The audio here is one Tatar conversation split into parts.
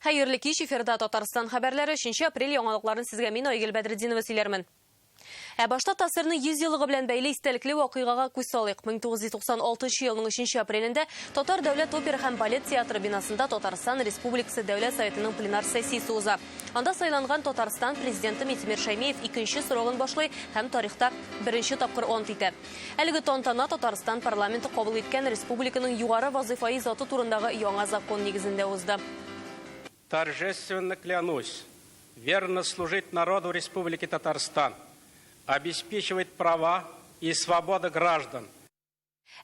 Хәерле кич, эфирда Татарстан хәбәрләре 3 апрель яңалыкларын сезгә мин Айгөл Бәдретдинова сөйләрмен. Башта Тасырның 100 еллыгы белән бәйле истәлекле вакыйгага күз салыйк. 1996 елның 3 апрелендә Татар дәүләт опера һәм балет театры бинасында Татарстан Республикасы Дәүләт Советының пленар сессиясе уза. Анда сайланган Татарстан президенты Митимир Шәймиев икенче сорогын башлый һәм тарихта беренче тапкыр ант итә. Әлеге тантана Татарстан парламенты кабул иткән республиканың югары вазифаи заты турындагы яңа закон нигезендә узды. Торжественно клянусь верно служить народу Республики Татарстан, обеспечивать права и свободы граждан.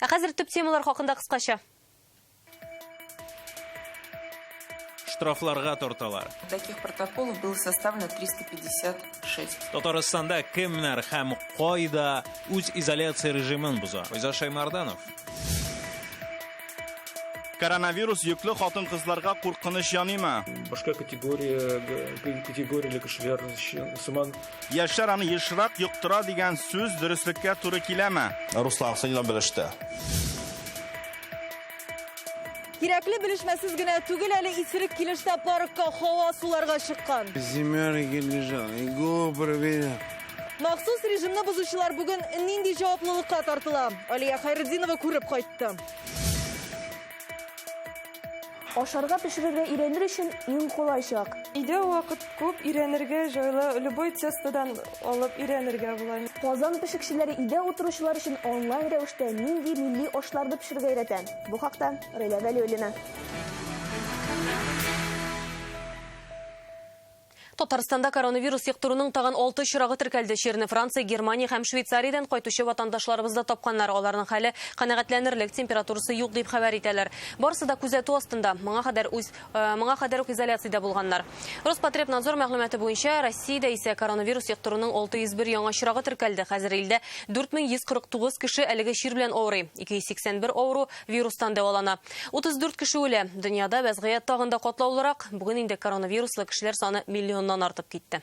Хәзер төп темалар хакында кыскача. Штрафларга торталар. Таких протоколов было составлено 356. Татарстанда кемнәр һәм кайда үз изоляция режимын буза. Айза Шаймарданов. Коронавирус yüklü хатын-кызларга куркыныч яныймы? Башка категория кешеләр сыман. Яшьләр аны ешрак юктыра дигән сүз дөреслеккә туры киләме? Руслан Хасанов белеште. Кирәкле белешмәсез генә түгел, әле исерек килештә паркка һава суларга чыккан. Зимярги лежал, его проверял. Махсус режимны бузучылар бүген нинди җаваплылыкка тартыла? Алия Хайретдинова күреп кайтты. Ашарга пешерергә өйрәнер өчен иң кулай чак. Өйдә вакыт күп, өйрәнергә җайлы, любой тестадан алып өйрәнергә була. Казан пешекчеләре өйдә утыручылар өчен онлайн рәвештә нинди милли ашларны пешерергә өйрәтә. Бу хакта Рәйлә Вәлиуллина. Татарстанда коронавирус йоктыруның тагын 6 чирагы теркәлде. Ширне Франция, Германия һәм Швейцариядән кайтучы ватандашларыбызда тапканнар. Аларның хәле канәгатьләнерлек, температурасы юк дип хәбәр итәләр. Барысы да күзәтү астында. Моңа кадәр үк изоляциядә булганнар. Роспотребнадзор мәгълүматы буенча, Россиядә исә коронавирус йоктыруның 601 яңа чирагы теркәлде. Хәзер илдә 4149 кеше әлеге чир белән авырый. 281 авыру вирустан дәвалана. 34 кеше үлә. Дөньяда вәзгыять тагын да катлаулырак. Бүген инде коронавируслы кешеләр саны миллионнан артып китте.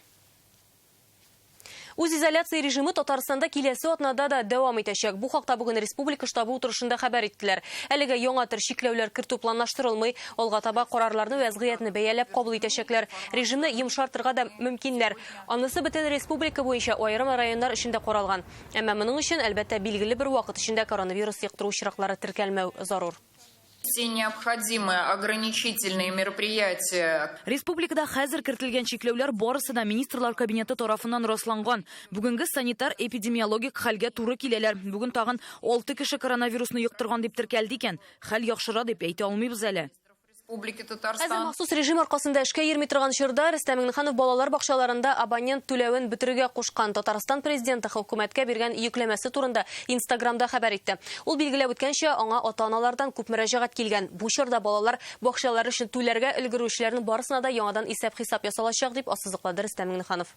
Үз изоляция режимы Татарстанда киләсе атнада да дәвам итәчәк. Бу хакта бүген республика штабы утырышында хәбәр иттеләр. Әлегә яңа төр чикләүләр кертү планлаштырылмый, алга таба карарларны вәзгыятьне бәяләп кабул итәчәкләр. Режимны йомшартырга да мөмкиннәр. Анысы бөтен республика буенча аерым районнар эчендә каралган. Әмма моның өчен әлбәттә билгеле бер вакыт эчендә коронавирус йоктыру очраклары теркәлмәү зарур. Все необходимые ограничительные мероприятия. Республикада хәзер кертелгән чикләүләр барысы да министрлар кабинеты тарафыннан расланган. Бүгенге санитар-эпидемиологик хәлгә туры киләләр. Бүген тагын 6 кеше коронавирусны йоктырган дип теркәлде икән. Хәл яхшыра дип әйтә алмыйбыз әле. Хәзер махсус режим аркасында эшкә йөрми торган чорда Рөстәм Миңнеханов балалар бакчаларында абонент түләвен бетерүгә кушкан. Татарстан президенты хөкүмәткә биргән йөкләмәсе турында Инстаграмда хәбәр итте. Ул билгеләп үткәнчә, аңа ата-аналардан күп мөрәҗәгать килгән. Бу чорда балалар бакчалары өчен түләргә өлгерүчеләрнең барысына да яңадан исәп-хисап ясалачак дип ассызыклады Рөстәм Миңнеханов.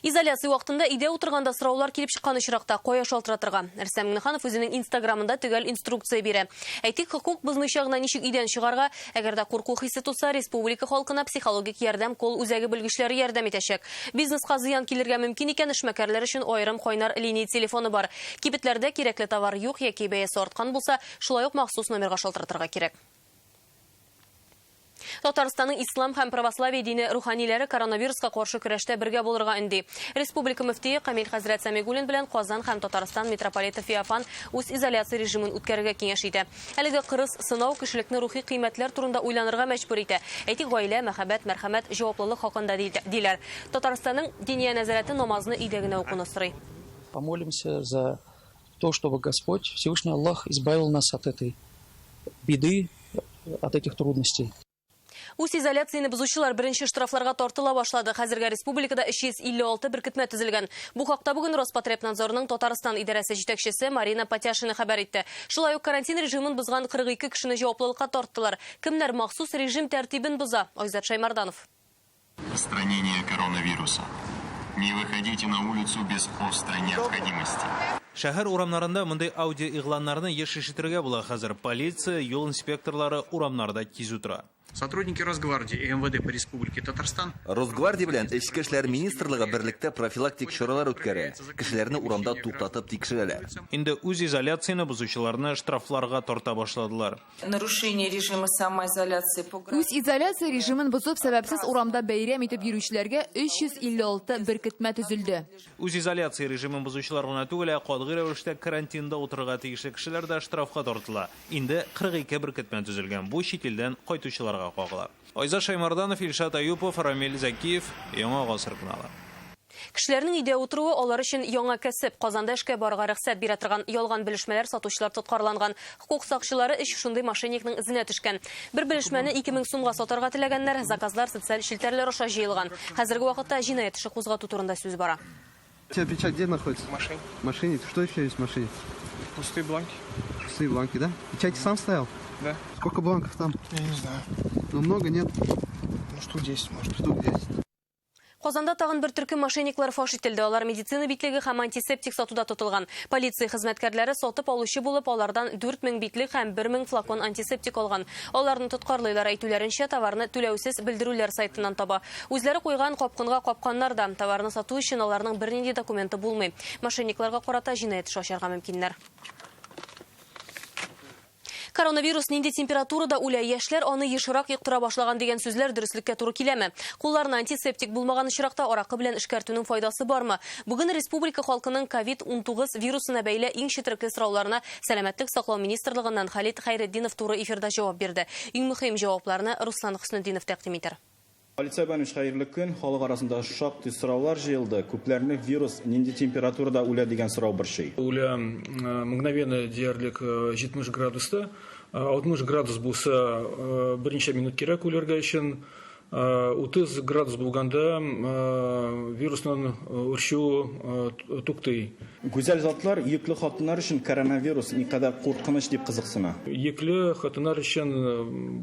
Изоляция вакытында өйдә утырганда сораулар килеп чыккан очракта кая шалтыратырга. Рөстәм Миңнеханов үзенең Инстаграмында төгәл инструкция бирә. Әйтик, хокук бозмыйча гына ничек өйдән чыгарга, әгәр дә курку хисе тутса, республика халкына психологик ярдәм, кол үзәге белгечләре ярдәм итәчәк. Бизнеска зыян килергә мөмкин икән, эшмәкәрләр өчен аерым кайнар линия телефоны бар. Кибетләрдә кирәкле товар юк яки бәясе арткан булса, шулай ук махсус номерга шалтыратырга кирәк. Татарстанның ислам һәм православие дине руханиләре коронавируска каршы көрәштә бергә булырга инде. Республика мөфтие Камил хәзрәт Сәмигуллин белән Казан һәм Татарстан митрополиты Феофан үз изоляция режимын үткәрергә киңәш итә. Әлеге кырыс сынау кешелекне рухи кыйммәтләр турында уйланырга мәҗбүр итә. Әйтик, гаилә, мәхәббәт, мәрхәмәт, җаваплылык хакында диләр. Татарстанның диния нәзарәте намазны өйдә генә укуны сорый. Помолимся за то, чтобы Господь, Всевышний Аллах, избавил нас от этой беды, от этих трудностей. Үз изоляцияны бозучылар беренче штрафларга тартыла башлады. Хәзергә республикада 356 беркетмә төзелгән. Бу хакта бүген Роспотребнадзорның Татарстан идарәсе җитәкчесе Марина Потяшина хәбәр итте. Шулай ук карантин режимын бозган 42 кешене җаваплылыкка тарттылар. Кемнәр махсус режим тәртибен боза? Айзат Шаймарданов. Распространение коронавируса. Не выходите на улицу без острой необходимости. Шәһәр урамнарында мондай аудио игъланнарны еш ишетергә була. Хәзер полиция, юл инспекторлары урамнарда тиз утыра. Сотрудники Росгвардии и МВД по Республике Татарстан Росгвардия белән Эчке эшләр министрлыгы берлектә профилактик чаралар үткәрә. Кешеләрне урамда туктатып тикшерәләр. Инде үз изоляцияны бузучыларны штрафларга тарта башладылар. Нарушение режима самоизоляции по Үз изоляция режимын бозып, сәбәпсез урамда бәйрәм итеп йөрүчеләргә 356 беркетмә төзелде. Үз изоляция режимын бузучылар гына түгел, катгый рәвештә карантинда утырырга тиешле кешеләр дә штрафка тартыла. Инде 42 беркетмә төзелгән. Бу шит илдән кайтучыларга кагыла. Айза Шаймарданов, Илшат Аюпов, Рамил Закиев, Яңа Гасыр каналы. Кешеләрнең өйдә утыруы алар өчен яңа кәсеп. Казанда эшкә барырга рөхсәт бирә торган ялган белешмәләр сатучылар тоткарланган. Хукук сакчылары эш шундый мошенникның изенә төшкән. Бер белешмәне 2000 сумга сатарга теләгәннәр, заказлар социаль челтәрләр аша җыелган. Хәзерге вакытта җинаять эше кузгату турында сүз бара. У тебя печать где находится? В машине. В машине? Что еще есть в машине? Пустые бланки. Пустые бланки, да? Печать сам ставил? Да. Сколько бланков там? Я не знаю. Ну, много нет? Ну, штук 10, может. Штук 10. Казанда тагын бер төркем мошенниклар фаш ителде. Алар медицина битлеге һәм антисептик сатуда тотылган. Полиция хезмәткәрләре сатып алучы булып, алардан 4000 битлек һәм 1000 флакон антисептик алган. Аларны тоткарлыйлар, әйтүләренчә, товарны түләүсез белдерүләр сайтыннан таба. Үзләре куйган капкынга капканнар да товарны сату өчен аларның бернинди документы булмый. Мошенникларга карата җинаять эше ачарга мөмкиннәр. Коронавирус нинди температурада үлә, яшьләр аны ешрак йоктыра башлаган дигән сүзләр дөреслеккә туры киләме? Кулларны антисептик булмаган очракта аракы белән эшкәртүнең файдасы бармы? Бүген республика халкының COVID-19 вирусына бәйле иң четерекле сорауларына Сәламәтлек саклау министрлыгыннан Халид Хайретдинов туры эфирда җавап бирде. Иң мөһим җавапларны Руслан Хөснетдинов тәкъдим итер. Полиция бәнүш хәерле көн, халык арасында шактый сораулар җыелды. Күпләрне вирус нинди температурада үлә дигән сорау борчый. Үлә мгновенно диярлек 70 градуста, 60 градус булса берничә минут кирәк үләргә өчен, 30 градус булганда вируснан үрчү туктый. Гүзәл затлар, йөкле хатыннар өчен коронавирус никадәр куркыныч дип кызыксына. Йөкле хатыннар өчен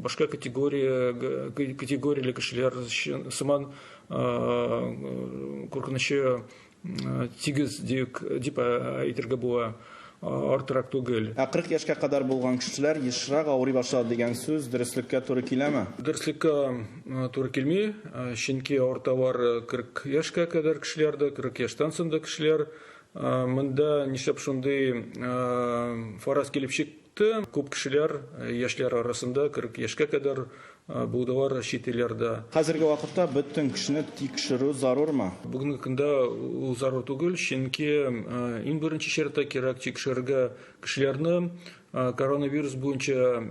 башка категорияле кешеләр өчен сыман куркынычы тигез дип әйтергә була. Артырак түгел. 40 яшькә кадәр булган кешеләр ешрак авырый башлады дигән сүз дөреслеккә туры киләме? Дөреслеккә туры килми, чөнки орталар 40 яшькә кадәр кешеләрдә, 40 яшьтән соң кешеләр. Монда нишләп шундый фараз килеп чыкты? Күп кешеләр яшьләр арасында 40 яшькә кадәр булдылар чит илләрдә. Хәзерге вакытта бөтен кешене тикшерү зарурмы? Бүгенге көндә ул зарур түгел, чөнки иң беренче чиратта кирәк тикшерергә кешеләрне коронавирус буенча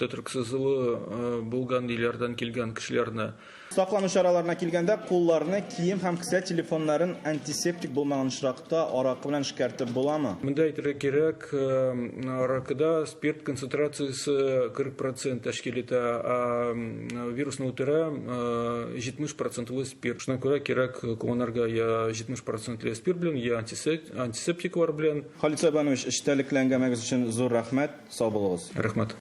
тотрыксызлыгы булган илләрдән килгән кешеләрне. Саклану чараларына килгәндә кулларны, кием һәм кесә телефоннарын антисептик булмаган очракта аракы белән эшкәртеп буламы? Монда әйтергә кирәк, аракыда спирт концентрациясе 40% тәшкил итә, а вирусны үтерә 70% спирт. Шуңа күрә кирәк кулланырга я 70% спирт белән, я антисептиклар белән. Халид Сабанович, эштәлекләнгәнегез өчен зур рәхмәт, сау булыгыз. Рәхмәт.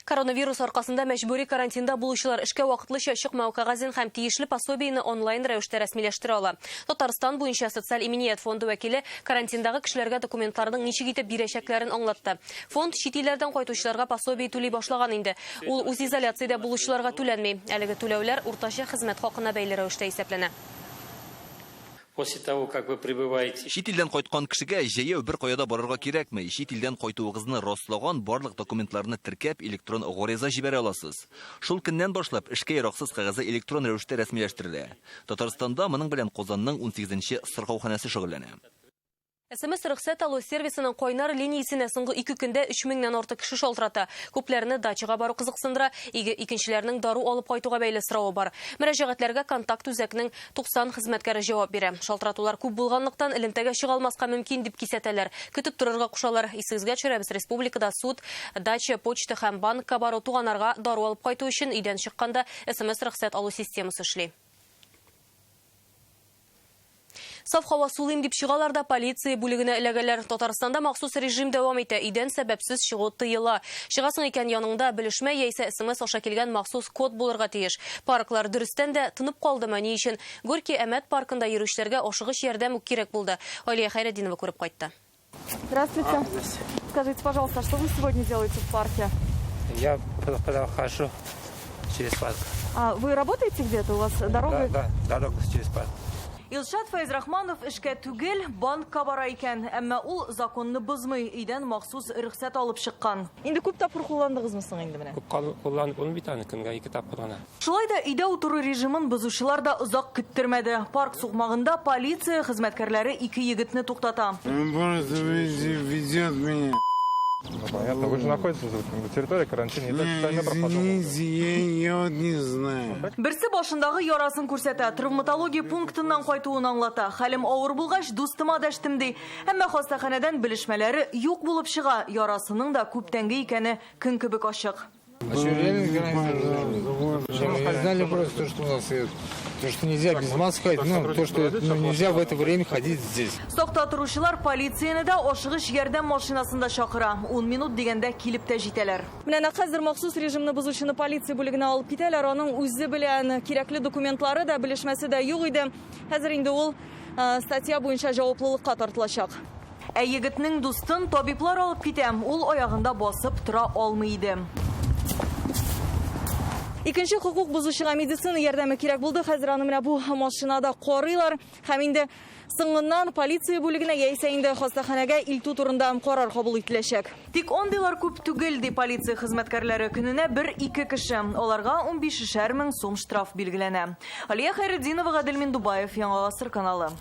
Коронавирус аркасында мәҗбүри карантинда булучылар эшкә вакытлыча чыкмау кәгазен һәм тиешле пособиене онлайн рәвештә рәсмиләштерә ала. Татарстан буенча социаль иминiyet фонды вәкиле карантиндагы кешеләргә документларның ничек итеп бирәчәкләрен аңлатты. Фонд чит илләрдән кайтучыларга пособие түли башлаган инде. Ул үз изоляциядә булучыларга түләнми. Әлеге түләүләр уртача хезмәт хакына бәйле рәвештә исәпләнә. После того, как вы прибываете... Чит илдән кайткан кешегә җәяү бер каяда барырга кирәкми. Чит илдән кайтуыгызны раслаган барлык документларны теркәп электрон гариза җибәрә аласыз. Шул көннән башлап эшкә яраксыз кәгазе электрон рәвештә рәсмиләштерелә. Татарстанда моның белән Казанның 18нче сырхауханәсе шөгыльләнә. СМС рөхсәт алу сервисының кайнар линиясенә соңгы 2 көндә 3000ннан артык кеше шалтырата. Күпләрне дачага бару кызыксындыра, икенчеләрнең дару алып кайтуга бәйле соравы бар. Мөрәҗәгатьләргә контакт үзәкнең 90 хезмәткәре җавап бирә. Шалтыратулар күп булганлыктан элемтәгә чыга алмаска мөмкин дип кисәтәләр. Көтеп торырга кушалар. Исегезгә төшерәбез, республикада суд, дача, почта һәм банкка бару туганнарга дару алып кайту өчен өйдән чыкканда СМС рөхсәт алу системасы эшли. Саф һава сулыйм дип чыгалар да полиция бүлегенә эләгәләр. Татарстанда махсус режим дәвам итә. Идән сәбәпсез чыгу тыела. Чыгасың икән яныңда белешмә яисә СМС аша килгән махсус код булырга тиеш. Парклар дөрестән дә тынып калдымы ни өчен? Горький Әмәт паркында йөрүчеләргә ашыгыч ярдәм үк кирәк булды. Алия Хайретдинова күреп кайтты. Здравствуйте. Скажите, пожалуйста, что вы сегодня делаете в парке? Я прохожу через парк. А вы работаете где-то? У вас дорога? Да, дорога через парк. Илшат Файзрахманов эшкә түгел, банкка бара икән, әмма ул законны бозмый, өйдән махсус рөхсәт алып чыккан. Инде күп тапкыр кулландыгызмы соң инде менә? Күп кулланып ул бит аны көнгә 2 тапкыр гына. Шулай да өйдә утыру режимын бозучылар да озак көттермәде. Парк сугмагында полиция хезмәткәрләре 2 егетне туктата. Ведет меня. Понятно, вы же находитесь на территории карантина. Извините, я вот не знаю. Берсе башындагы ярасын күрсәтә, травматология пунктыннан кайтуын аңлата. Хәлем авыр булгач, дустыма дәштем ди. Әмма хастаханәдән белешмәләре юк булып чыга. Ярасының да күптәнге икәне көн кебек ачык. Знали просто, что у нас то, что нельзя без маски, то, что нельзя в это время ходить здесь. Сакта торучылар полицияны да ашыгыч ярдәм машинасында чакыра. 10 минут дигәндә килеп тә җитәләр. Менә хәзер махсус режимны бозучыны полиция бүлегенә алып китәләр. Аның үзе белән кирәкле документлары да, белешмәсе дә юк иде. Хәзер инде ул статья буенча җаваплылыкка тартылачак. Ә егетнең дустын табиблар алып китәм. Ул аягында басып тора алмый иде. Икенче хукук бузучыга медицина ярдәме кирәк булды. Хәзер аны менә бу машинада карыйлар. Һәм инде соңыннан полиция бүлегенә яисә инде хастаханәгә илтү турында карар кабул ителәчәк. Тик ондыйлар күп түгел ди полиция хезмәткәрләре. Көненә 1-2 кеше. Аларга 15,000 мең сум штраф билгеләнә. Алия Хайретдинова, Гаделмин Дубаев, Яңа Гасыр каналы.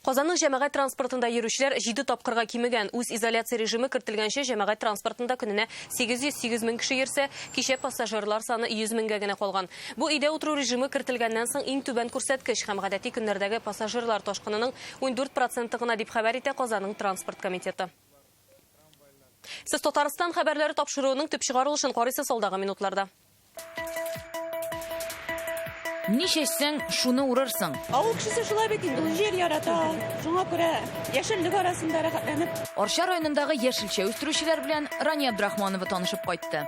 Казанның җәмәгать транспортында йөрүчеләр 7 тапкырга кимегән. Үз изоляция режимы кертелгәнчә җәмәгать транспортында көненә 800 мең кеше йөрсә, кичә пассажирлар саны 100 меңгә генә калган. Бу өйдә утыру режимы кертелгәннән соң иң түбән күрсәткеч һәм гадәти көннәрдәге пассажирлар ташкынының 14% гына дип хәбәр итә Казанның транспорт комитеты. Сез Татарстан хәбәрләре тапшыруының төп чыгарылышын карыйсыз алдагы минутларда. Нишәсәң, шуны урырсың. Авыл кешесе шулай бит инде, җир ярата. Шуңа күрә яшеллек арасында рәхәтләнеп. Арча районындагы яшелчә үстерүчеләр белән Рания Абдрахманова танышып кайтты.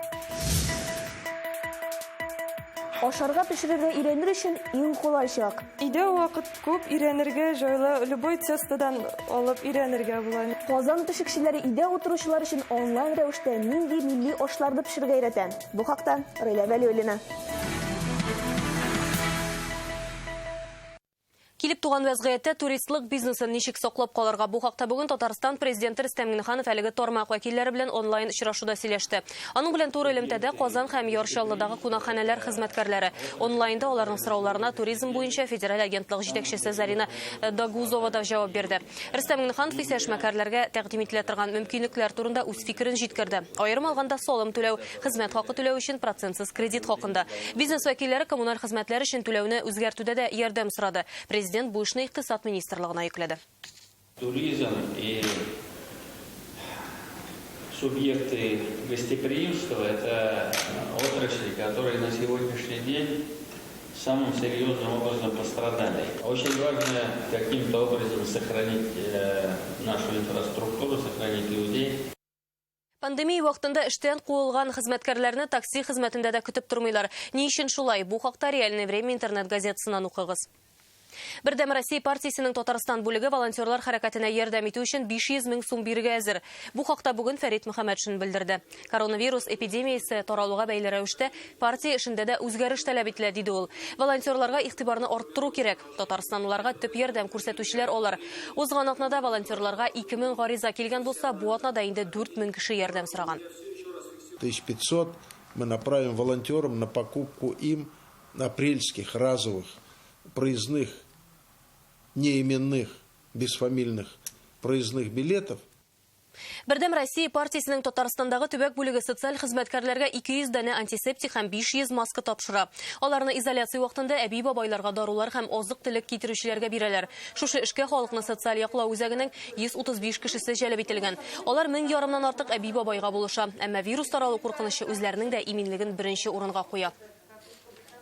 Ашарга пешерергә өйрәнер өчен иң кулай чак. Өйдә вакыт күп, өйрәнергә җайлы, любой тестадан алып өйрәнергә була. Казан пешекчеләре өйдә утыручылар өчен онлайн рәвештә нинди милли ашларны пешерергә өйрәтә. Бу хакта Рәйлә Вәлиуллина. Килеп туган вәзгыятьтә туристлык бизнесын ничек саклап калырга бу хакта бүгін Татарстан президенты Рөстәм Миңнеханов әлеге тармак вәкилләре белән онлайн очрашуда сөйләште. Аның белән туры элемтәдә Казан һәм Яршаллыдагы кунакханәләр хезмәткәрләре онлайнда аларның сорауларына туризм буенча федераль агентлык җитәкчесе Зарина Дагузова да җавап бирде. Рөстәм Миңнеханов исә эшмәкәрләргә тәкъдим ителә торган мөмкинлекләр турында үз фикерен җиткерде. Аерым алганда салым түләү, хезмәт хакы түләү өчен процентсыз кредит хакында. Бизнес вәкилләре коммуналь хезмәтләр өчен түләүне үзгәртүдә дә ярдәм сорады. Президент бу эшне Икътисад министрлыгына йөкләде. Туризм и субъекты гостеприимства – это отрасли, которые на сегодняшний день самым серьезным образом пострадали. Очень важно каким-то образом сохранить нашу инфраструктуру, сохранить людей. Пандемия вакытында эштән куылган хезмәткәрләрне такси хезмәтендә дә көтеп тормыйлар. Ни өчен шулай? Бу хакта Реальное время интернет газетасыннан укыгыз. Бердәм Россия партиясының Татарстан бүлеге волонтерлар хәрәкәтенә ярдәм итү өчен 500 мең сум бирергә әзер. Бу хакта бүген Фәрит Мөхәммәтшин белдерде. Коронавирус эпидемиясе таралуга бәйле рәвештә партия эшендә дә үзгәреш таләп ителә, диде ул. Волонтерларга игътибарны арттыру кирәк. Татарстанлыларга төп ярдәм күрсәтүчеләр алар. Узган атнада волонтерларга 2000 гариза килгән булса, бу атнада инде 4000 кеше ярдәм сораган. 1500 мы направим волонтерам на покупку им апрельских разовых проездных, неименных, бесфамильных проездных билетов. Бердәм Россия партиясының Татарстандагы төбәк бүлеге социаль хезмәткәрләргә 200 дәне антисептик һәм 500 маска тапшыра. Аларны изоляция вакытында әби бабайларга дарулар һәм азык-төлек китерүчеләргә бирәләр. Шушы эшкә халыкны социаль яклау үзәгенең 135 кешесе җәлеп ителгән. Алар 1000 артык әби бабайга булыша, әмма вирус таралу куркынычы үзләренең дә иминлеген беренче урынга куя.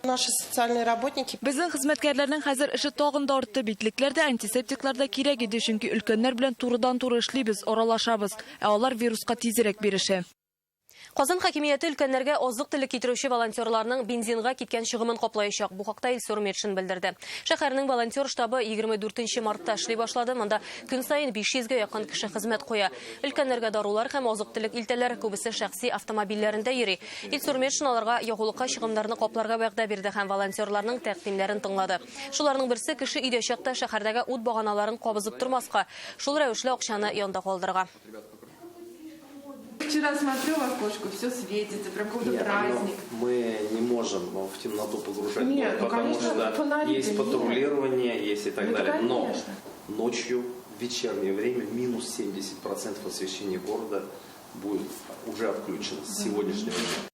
Наши социальные работники. Безнең хезмәткәрләрнең хәзер эше тагын да артты. Битлекләрдә антисептикларда кирәк иде, чөнки өлкәннәр белән турыдан-туры эшлибез, аралашабыз, ә алар вируска тизрәк бирешә. Казан хакимияте өлкәннәргә азык-төлек китерүче волонтерларның бензинга киткән чыгымын каплаячак. Бу хакта Илсур Метшин белдерде. Шәһәрнең волонтер штабы 24 мартта эшли башлады. Монда көн сайын 500-гә якын кеше хезмәт куя. Өлкәннәргә дарулар һәм азык-төлек илтәләр күбесе шәхси автомобильләрендә йөри. Илсур Метшин аларга ягулыкка чыгымнарны капларга вәгъдә бирде һәм волонтерларның тәкъдимнәрен тыңлады. Шуларның берсе кеше өйдә чакта шәһәрдәге ут баганаларын кабызып тормаска, шул рәвешле акчаны янда калдырырга. Вчера смотрю в окошко, все светится, прям какой-то праздник. Мы не можем в темноту погружать, Нет, потому что есть патрулирование, есть и так далее. Но конечно. ночью, в вечернее время, минус 70% освещения города будет уже отключено с сегодняшнего дня.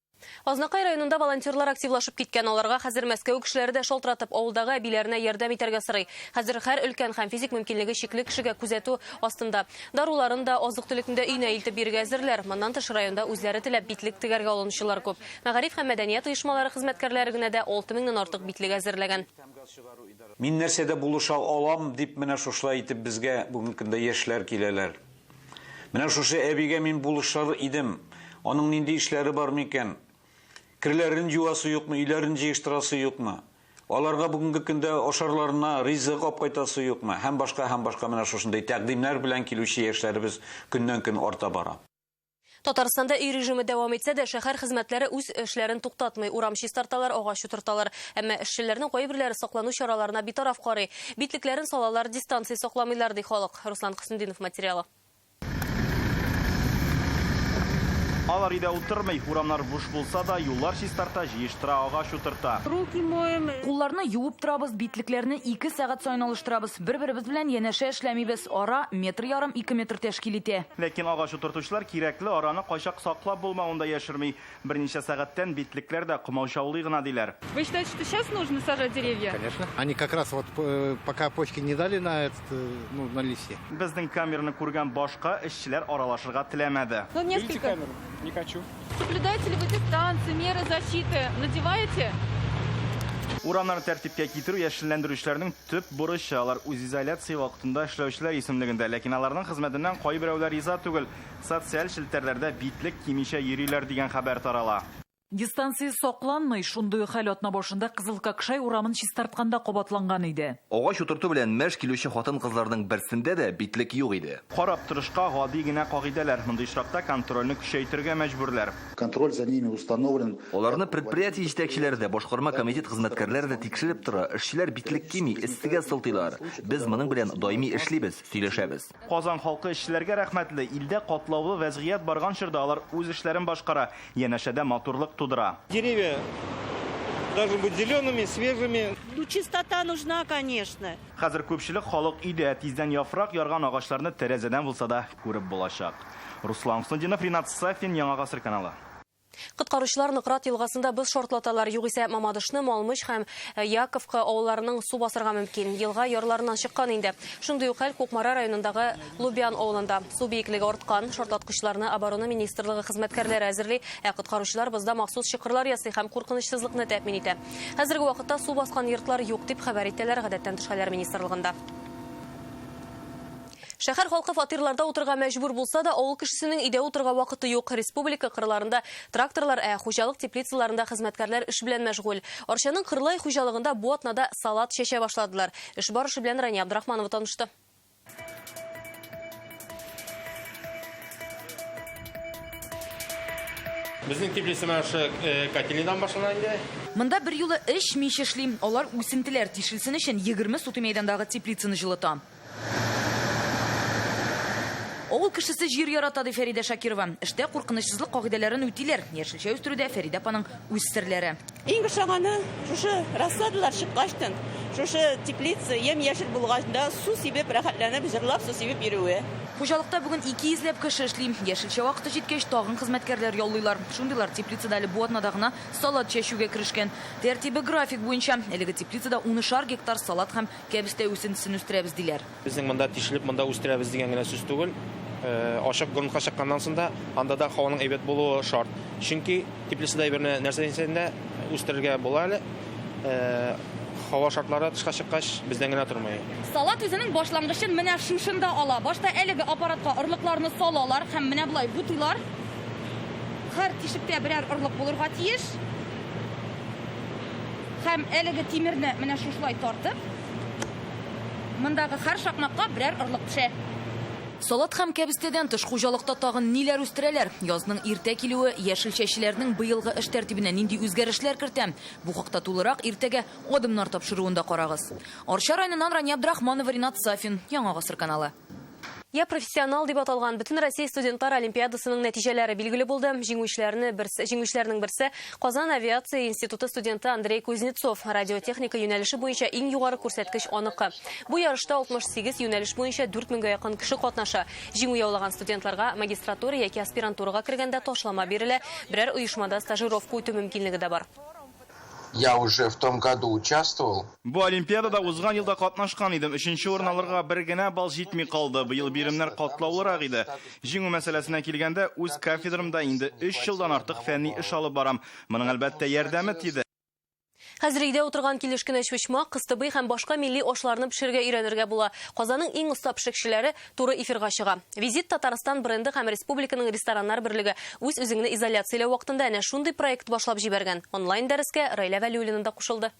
Азнакай районында волонтерлар активлашып киткән, аларга хәзер Мәскәү кешеләре дә шалтыратып авылдагы әбиләренә ярдәм итәргә сорый. Хәзер һәр өлкән һәм физик мөмкинлеге чикле кешегә күзәтү астында. Даруларын да, азык-төлекне дә өенә илтеп бирергә әзерләр. Моннан тыш районда үзләре теләп битлек тегәргә алынучылар күп. Мәгариф һәм мәдәният оешмалары хезмәткәрләре генә дә 6000-нән артык битлек әзерләгән. Мин нәрсәдә булыша алам дип менә шушылай итеп безгә бүгенге көндә яшьләр киләләр. Менә шушы әбигә мин булышар идем. Аның нинди эшләре бар микән? Кирләрен юасы юкмы, үйләрен җыештырасы юкмы? Аларга бүгенге көндә ашарларына ризык апкайтасы юкмы? Һәм башка менә шушындай тәкъдимнәр белән килүче яшьләребез көннән-көн арта бара. Татарстанда үй режимы дәвам итсә дә, шәһәр хезмәтләре үз эшләрен туктатмый. Урам чистарталар, агач утырталар. Әмма эшчеләрнең кайберләре саклану чараларына битараф карый. Битлекләрен салалар, дистанция сакламыйлар ди халык. Руслан Хусындинов материалы. Алар өйдә утырмый, урамнар буш булса да, юллар чистарта, җыештыра, агач утырта. Кулларны юып торабыз, битлекләрне 2 сәгать сайын алыштырабыз. Бер-беребез белән янәшә эшләмибез. Ара 1,5 метр тәшкил итә. Ләкин агач утыртучылар кирәкле араны кайчак саклап булмаганда яшерми. Берничә сәгатьтән битлекләр дә комаучаулый гына диләр. Вы считаете, что сейчас нужно сажать деревья? Конечно. Они как раз вот пока почки не дали на листья. Безнең камераны күргән башка эшчеләр аралашырга теләмәде. Ну, несколько. Не хочу. Соблюдаете ли вы дистанции, меры защиты? Надеваете? Урамнарны тәртипкә китерү яшелләндерүчеләрнең төп бурычы. Алар үз изоляция вакытында эшләүчеләр исемлегендә, ләкин аларның хезмәтеннән кайберәүләр риза түгел. Социаль челтәрләрдә битлек кимичә йөриләр дигән хәбәр тарала. Дистанция сакланмый, шундый хәл атна башында Кызыл Какшай урамын чистартканда кабатланган иде. Агач утырту белән мәш килүче хатын-кызларның берсендә дә битлек юк иде. Карап торышка гади генә кагыйдәләр. Мондый очракта контрольне күчәйтергә мәҗбүрләр. Контроль за ними установлен. Аларны предприятие җитәкчеләре дә, башкарма комитет хезмәткәрләре дә тикшереп тора. Эшчеләр битлек кими, истегә сылтыйлар. Без моның белән даими эшлибез, сөйләшәбез. Казан халкы эшчеләргә рәхмәтле. Илдә катлаулы вазгыять барган чорда алар үз эшләрен башкара. Янәшәдә матурлык тудыра. Деревья должны быть зелеными, свежими. Ну, чистота нужна, конечно. Хәзер күпчелек халык өйдә тиздән яфрак ярган агачларны тәрәзәдән булса да күреп булачак. Руслан Хусындинов, Ринат Сафин, Яңа гасыр каналы. Кыткаручылар Ныкрат елгасында без шартлаталар, югыйсә Мамадышны, Малмыш һәм Яковка авылларының су басырга мөмкин. Елга ярларыннан чыккан инде. Шундый ук хәл Кукмара районындагы Лубян авылында. Су биеклеге арткан, шартлаткычларны оборона министрлыгы хезмәткәрләре әзерли, кыткаручылар бездә махсус чыкырлар ясый һәм куркынычсызлыкны тәэмин итә. Хәзерге вакытта су баскан йортлар юк дип хәбәр итәләр гадәттән тыш хәлләр министрлыгында. Шәһәр халкы фатирларда утырга мәҗбүр булса да, авыл кешесенең өйдә утырга вакыты юк. Республика кырларында тракторлар, хуҗалык теплицаларында хезмәткәрләр эш белән мәшгуль. Арчаның Кырлай хуҗалыгында бу атнада салат чәчә башладылар. Эш барышы белән Рания Абдрахманова танышты. Безнең теплица мәше котельнидан башлана инде. Монда бер юлы эш мич эшлим. Алар үсентеләр тишелсен өчен 20 сутый мәйдандагы теплицаны җылыта. Авыл кешесе җир ярата ди Фәридә Шакирова. Эштә куркынычсызлык кагыйдәләрен үтиләр. Яшелчә үстерүдә Фәридә апаның үз серләре. Иң шаганы шушы рассадалар чыккачтан, шушы теплица ем-яшел булгачында су сибеп рәхәтләнеп җырлап су сибеп йөрүе. Хуҗалыкта бүген 200 ләп кеше эшли. Яшелчә вакыты җиткәч тагын хезмәткәрләр яллыйлар. Шундыйлар теплицада әле бу атнада гына салат чәчүгә керешкән. Тәртибе график буенча әлеге теплицада 10 гектар салат һәм кәбестә үсентесен үстерәбез диләр. Безнең монда тишелеп, монда үстерәбез дигән генә сүз түгел. Ашык грунтка чыкканнан соң да анда да һаваның әйбәт булуы шарт. Чөнки теплицада берне нәрсә дисәң үстерергә була әле. Һава шартлары тышка чыккач бездән генә тормый. Салат үзенең башлангычын менә шушында ала. Башта әлеге аппаратка орлыкларны салалар һәм менә булай бутыйлар. һәр тишектә берәр орлык булырга тиеш. Һәм әлеге тимерне менә шушылай тартып, мондагы һәр шакмакка берәр орлык төшә. Салат һәм кәбестәдән тыш хуҗалыкта тагын ниләр үстерәләр? Язның иртә килүе яшел чәчләрнең быелгы эш тәртибенә нинди үзгәрешләр кертә? Бу хакта тулырак иртәгә адымнар тапшыруында карагыз. Арча районыннан Рания Абдрахманова, Ринат Сафин, Яңа Гасыр каналы. Я профессионал дип аталган Бөтен Россия студентлар олимпиадасының нәтиҗәләре билгеле булды. Җиңүчеләрнең берсе Казан авиация институты студенты Андрей Кузнецов. Радиотехника юнәлеше буенча иң югары күрсәткеч аныкы. Бу ярышта 68 юнәлеш буенча 4000-гә якын кеше катнаша. Җиңү яулаган студентларга магистратура яки аспирантурага кергәндә ташлама бирелә, берәр оешмада стажировка үтү мөмкинлеге дә бар. Я уже в том году участвовал. Бу олимпиадада узган елда катнашкан идем. 3нче урын алырга бер генә балл җитми калды. Быел биремнәр катлаулырак иде. Җиңү мәсьәләсенә килгәндә, үз кафедрамда инде 3 елдан артык фәнни эш алып барам. Моның әлбәттә ярдәме тиде. Хәзер өйдә утырган килешкене чүчмак, кыстыбый һәм башка милли ашларны пешерергә өйрәнергә була. Казанның иң оста пешекчеләре туры эфирга чыга. Визит Татарстан бренды һәм республиканың рестораннар берлеге үз-үзеңне изоляцияләү вакытында әнә шундый проект башлап җибәргән. Онлайн дәрескә Райля Вәлиуллина да кушылды.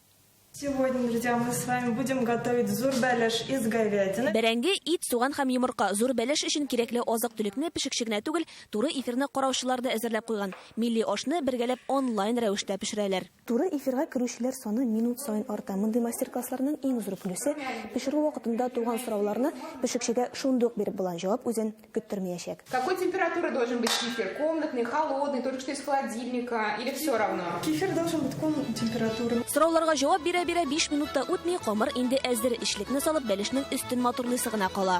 Сегодня, друзья, мы с вами будем готовить зур-бәлеш из говядины. Бәрәңге, ит, суган һәм йомырка зур-бәлеш өчен кирәкле азык-төлекне пешекче генә түгел, туры эфирны караучылар да әзерләп куйган. Милли ашны бергәләп онлайн рәвештә пешерәләр. Туры эфирга керүчеләр саны минут саен арта. Мондый мастер-классларның иң зур плюсы пешерү вакытында туган сорауларны пешекчегә шундук биреп була, җавап үзен көттермәячәк. Какой температуры должен быть кефир? Комнатный, холодный, только что из холодильника или все равно? Кефир должен быть комнатной температуры. Сорауларга җавап бирә 5 минутта үтми, камыр инде әзер ишлекне салып бәлешнең өстен матурлыйсы гына кала.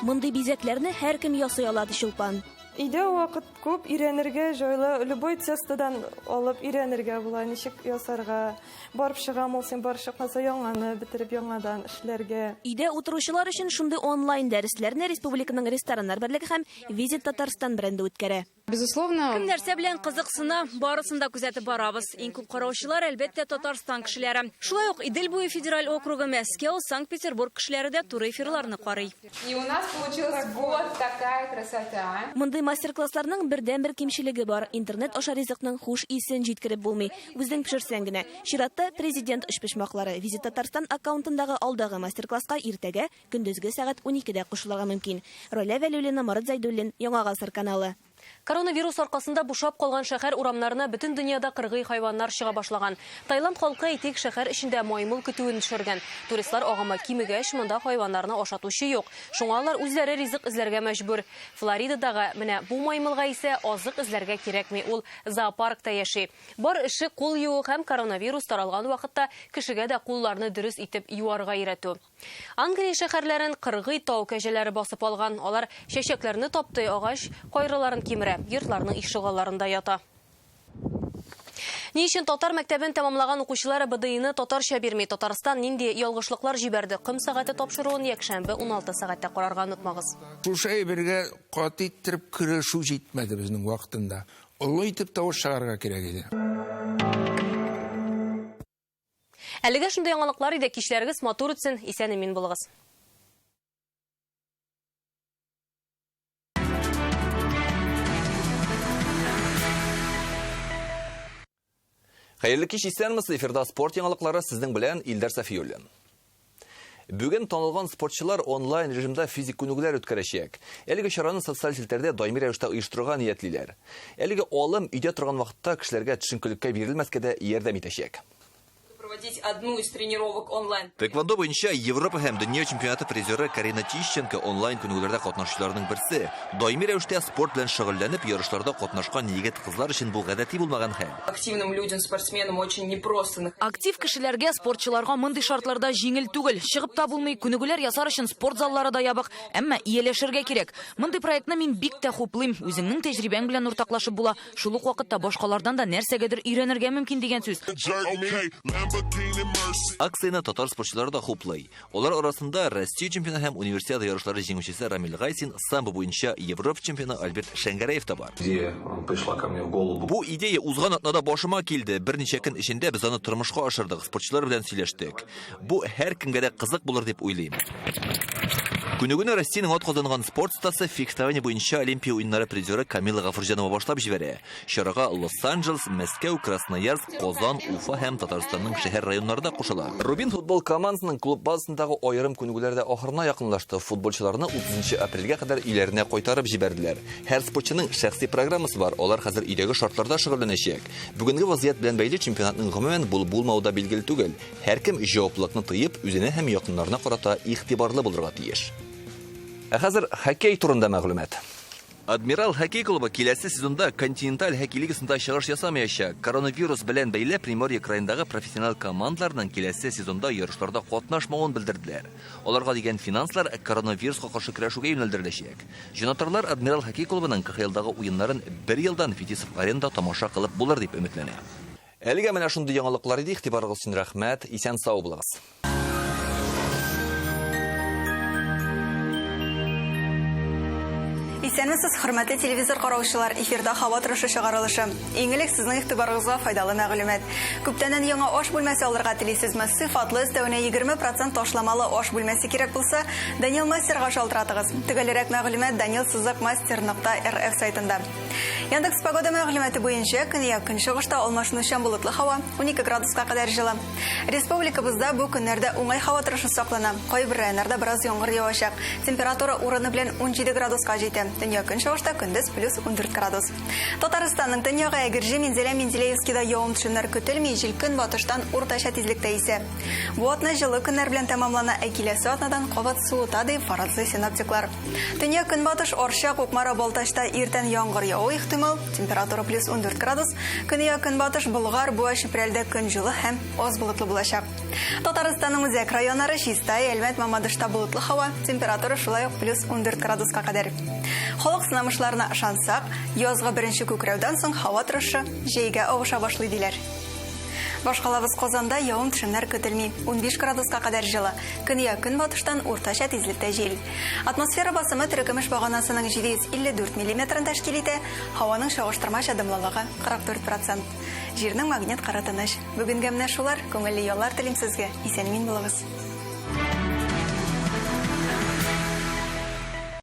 Мондый бизәкләрне һәркем ясый ала ди Чулпан. Өйдә вакыт күп, өйрәнергә җайлы, любой тестодан алып өйрәнергә була, ничек ясарга. Барып чыгам, ул син барып чыкмаса яңаны бетереп яңадан эшләргә. Өйдә утыручылар өчен шундый онлайн дәресләрне республиканың рестораннар берлеге һәм Визит Татарстан бренды үткәрә. Безусловно, кем нәрсә белән кызыксына, барысында күзәтеп барабыз. Иң күп караучылар әлбәттә Татарстан кешеләре. Шулай ук Идел буе федераль округы, Мәскәү, Санкт-Петербург кешеләре дә туры эфирларны карый. И у нас получилась вот такая красота. Мондый мастер-классларның бердән-бер кимчелеге бар. Интернет аша ризыкның хуш исен җиткереп булмый. Үзең пешерсәң генә. Чиратта президент эш пешмаклары Визит Татарстан аккаунтындагы алдагы мастер-класска иртәгә көндезге сәгать 12-дә кушылырга мөмкин. Райля Вәлиуллина, Марат Зайдуллин, Яңа Гасыр каналы. Коронавирус аркасында бушап калган шәһәр урамнарына бөтен дөньяда кыргый хайваннар чыга башлаган. Таиланд халкы әйтик шәһәр эчендә маймыл көтүен төшергән. Туристлар агымы кимегәч, монда хайваннарны ашатучы юк. Шуңа алар үзләре ризык эзләргә мәҗбүр. Флоридадагы менә бу маймылга исә азык эзләргә кирәкми, ул зоопаркта яши. Бар эше кул юу һәм коронавирус таралган вакытта кешегә дә кулларны дөрес итеп юарга өйрәтү. Англия шәһәрләрен кыргый тау кәҗәләре басып алган. Алар чәчәкләрне тапты, агач кайрыларын кимерә, йортларның ишегалларында ята. Ни өчен татар мәктәбен тәмамлаган укучылар БДИны татарча бирми? Татарстан нинди ялгышлыклар җибәрде? Кым сәгате тапшыруын якшәмбе 16 сәгатьтә карарга унытмагыз. Шушы бергә каты иттереп көрәшү җитмәде безнең вакытында. Олы итеп тавыш чыгарга кирәк иде. Әлегә шундый яңалыклар иде, кичләрегез матур үтсен, исән-имин булыгыз. Хәерле кич, исәнмесез, эфирда спорт яңалыклары сезнең белән Илдар Сафиуллин. Бүген танылган спортчылар онлайн режимда физик күнегүләр үткәрәчәк. Әлеге чараны социаль селтәрдә даими рәвештә оештырырга ниятлиләр. Әлеге алым өйдә торган вакытта кешеләргә төшенкелеккә бирелмәскә дә ярдәм итәчәк. Проводить одну из тренировок онлайн. Тэквондо буенча Европа һәм дөнья чемпионаты призеры Карина Тищенко онлайн күнегүләрдә катнашучыларның берсе. Даими рәвештә спорт белән шөгыльләнеп, ярышларда катнашкан егет-кызлар өчен бу гадәти булмаган хәл. Активным людям, спортсменам очень непросто. Актив кешеләргә, спортчыларга мондый шартларда җиңел түгел. Чыгып та булмый, күнегүләр ясар өчен спорт заллары да ябык, әмма ияләшергә кирәк. Мондый проектны мин бик тә хуплыйм. Үзеңнең тәҗрибәң белән уртаклашып була. Шул ук вакытта башкалардан да нәрсәгәдер өйрәнергә мөмкин дигән сүз. Акцияны татар спортчылары да хуплый. Олар арасында Россия чемпионы һәм универсиада ярышлары җиңүчесе Рамил Гайсин, самбо буенча Европа чемпионы Альберт Шәңгәрәев та бар. Бу идея узган атнада башыма килде. Берничә көн эчендә без аны тормышка ашырдык, спортчылар белән сөйләштек. Бу һәр кемгә дә кызык булыр дип уйлыйм. Күнегүне Россиянең атказанган спорт стасы фехтование буенча Олимпия уеннары призеры Камила Гафурҗанова башлап җибәрә. Чарага Лос-Анджелес, Мәскәү, Красноярск, Казан, Уфа һәм Татарстанның шәһәр районнарында кушыла. Рубин футбол командасының клуб базасындагы аерым күнегүләрдә ахырына якынлашты. Футболчыларны 30 апрельгә кадәр өйләренә кайтарып җибәрделәр. Һәр спортчының шәхси программасы бар. Алар хәзер өйдәге шартларда шөгыльләнәчәк. Бүгенге вазият белән бәйле чемпионатның гомумән булмауда билгеле түгел. Һәркем җаваплылыкны тоеп, үзенә һәм якыннарына карата игътибарлы булырга тиеш. Хәзер хоккей турында мәгълүмат. Адмирал хоккей клубы киләсе сезонда континенталь хоккей лигасында чыгыш ясамаячак. Коронавирус белән бәйле Приморье краендагы профессиональ командаларның киләсе сезонда ярышларда катнашмавын белдерделәр. Аларга дигән финанслар коронавируска каршы көрәшүгә юнәлдереләчәк. Җанатарлар Адмирал хоккей клубының КХЛдагы уеннарын 1 елдан Фетисов-аренада тамаша кылып булыр дип өметләнә. Әлегә менә шундый яңалыклар иде, игътибарыгыз өчен рәхмәт. Исән сау булыгыз. Исәнмесез, хөрмәтле телевизор караучылар, эфирда һава торышы чыгарылышы. Иң элек сезнең игътибарыгызга файдалы мәгълүмат. Күптәннән яңа аш бүлмәсе алырга телисезме? Сыйфатлы өстәвенә 20% ташламалы аш бүлмәсе кирәк булса, Данил Мастерга шалтыратыгыз. Төгәлрәк мәгълүмат daniel-master.rf сайтында. Яндекс погода мәгълүматы буенча көньяк көнчыгышта алмашынучан болытлы һава 12 градуска кадәр җылы. Республикабызда бу көннәрдә уңай һава торышы саклана. Кайбер районнарда бераз яңгыр явачак. Температура урыны белән 17 градуска җитә. Дөнья көнчыгышта көндез плюс 14 градус. Татарстанның төньягы Әгерҗе, Мензелә-Мензелеевскида явым-төшемнәр көтелми, җил көнбатыштан уртача тизлектә исә. Бу атна җылы көннәр белән тәмамлана, киләсе атнадан кабат суыта ди фаразлы синоптиклар. Төньяк көнбатыш Арча, Кукмара, Балтачта иртән яңгыр явуы ихтимал, температура плюс 14 градус. Көньяк көнбатыш Болгар, Буа, Чүпрәлдә көн җылы һәм аз болытлы булачак. Татарстанның үзәк районнары Чистай, Әлмәт, Мамадышта болытлы һава, температура шулай ук плюс 14 градуска кадәр. Халык сынамышларына ышансак, язгы беренче күкрәүдән соң һава торышы җәйгә авыша башлый диләр. Башкалабыз Казанда явым-төшемнәр көтелми, 15 градуска кадәр җылы. Көньяк көнбатыштан уртача тизлектә җил. Атмосфера басымы терекемеш баганасының 754 мм тәшкил итә, һаваның чагыштырмача дымлылыгы 44%. Җирнең магнит кары тыныч. Бүгенгә менә шулар, күңелле яллар телим сезгә. Исән-мин булыгыз.